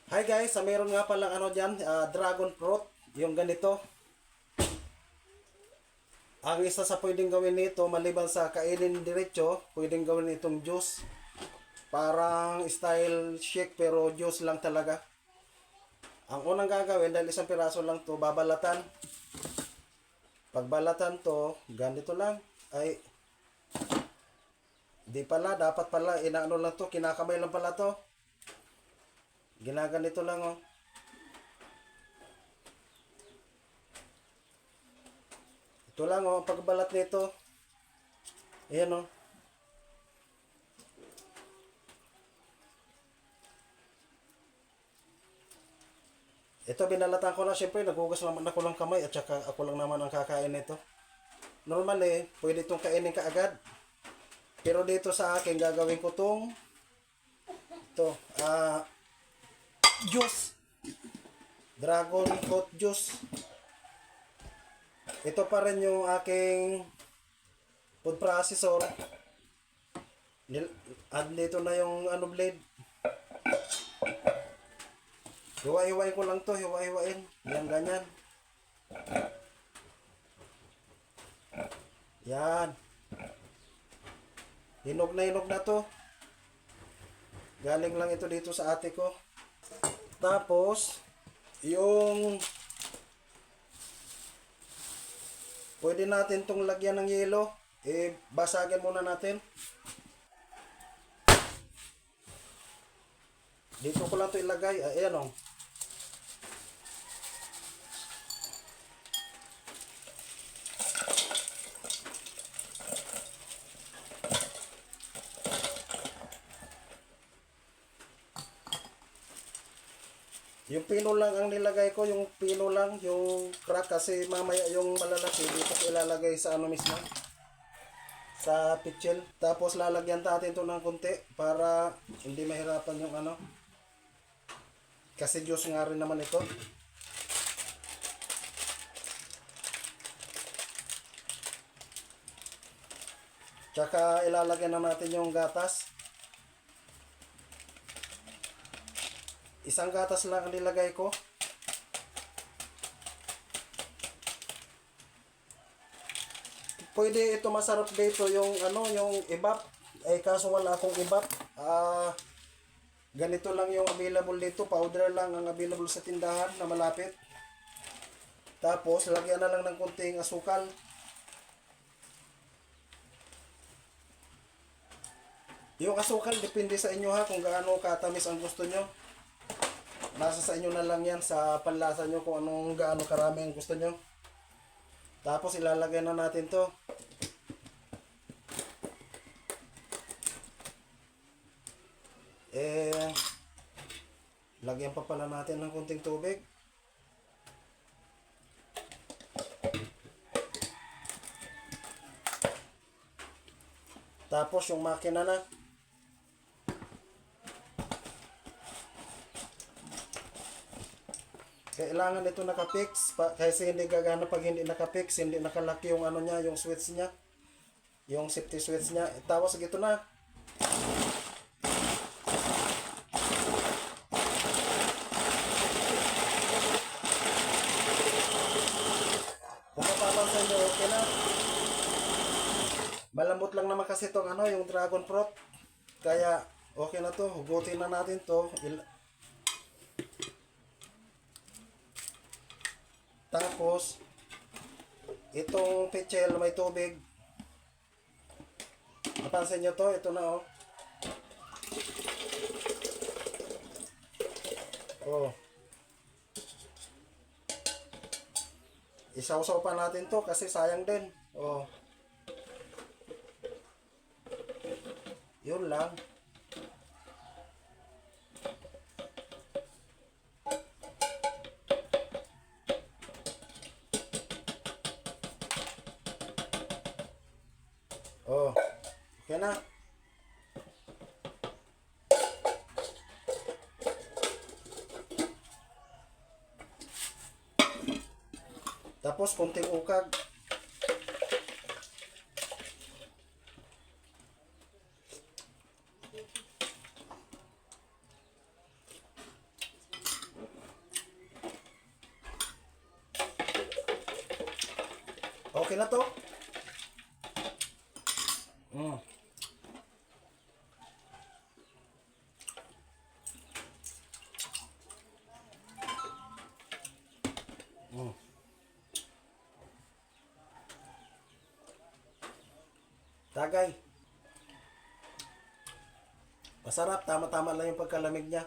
Hi guys, meron nga palang ano dyan, dragon fruit, yung ganito. Ang isa sa pwedeng gawin nito, maliban sa kainin diretso, pwedeng gawin itong juice. Parang style shake pero juice lang talaga. Ang unang gagawin, dahil isang piraso lang to, babalatan. Pagbalatan to, ganito lang. Ay, di pala, dapat pala, inaano lang to, kinakamay lang pala to. Ginaganito lang oh. Ito lang oh, ang pagbalat nito. Ayan oh. Ito binalatan ko na, syempre nagugas naman ako ng kamay at saka ako lang naman ang kakain nito. Normally, pwede itong kainin kaagad. Pero dito sa akin, gagawin ko itong ito, juice. Dragon fruit juice. Ito pa rin yung aking food processor. Add dito na yung ano blade. Hiwa-hiwain ko lang to, hiwa-hiwain. Yan, ganyan. Yan. Hinog na to. Galing lang ito dito sa ate ko. Tapos, yung pwede natin tong lagyan ng yelo. Basagin muna natin. Dito ko lang to ilagay. Ayan o. Yung pino lang ang nilagay ko, yung pino lang, yung crack kasi mamaya yung malalaki dito ko ilalagay sa ano mismo, sa pitchel. Tapos lalagyan natin to ng konti para hindi mahirapan yung ano. Kasi juice nga rin naman ito. Tsaka ilalagyan na natin yung gatas. Isang gatas lang ang nilagay ko. Pwede ito masarap dito yung ano, yung ibap. Ay kaso wala akong ibap. Ganito lang yung available dito. Powder lang ang available sa tindahan na malapit. Tapos lagyan na lang ng konting asukal. Yung asukal depende sa inyo ha kung gaano katamis ang gusto nyo. Nasa sa inyo na lang yan sa panlasa nyo kung anong gaano karami ang gusto nyo. Tapos ilalagay na natin to. Lagyan pa pala natin ng konting tubig. Tapos yung makina na. Kailangan ito nakapix kasi hindi gagana pag hindi nakapix, hindi nakalaki yung ano niya, yung switch niya. Yung safety switch niya. Tapos ito na. Kung mapapansin nyo, okay na. Malambot lang naman kasi itong ano, yung dragon fruit. Kaya okay na to. Hugutin na natin to. Tapos, itong pitchel may tubig. Napansin nyo to, ito na oh. Oh. Isawsaw pa natin to kasi sayang din. Oh. Yun lang. Oh. Okay na. Tapos konting ukag. Okay na to. Mm. Mm. Tagay. Masarap, tama-tama lang yung pagkalamig niya.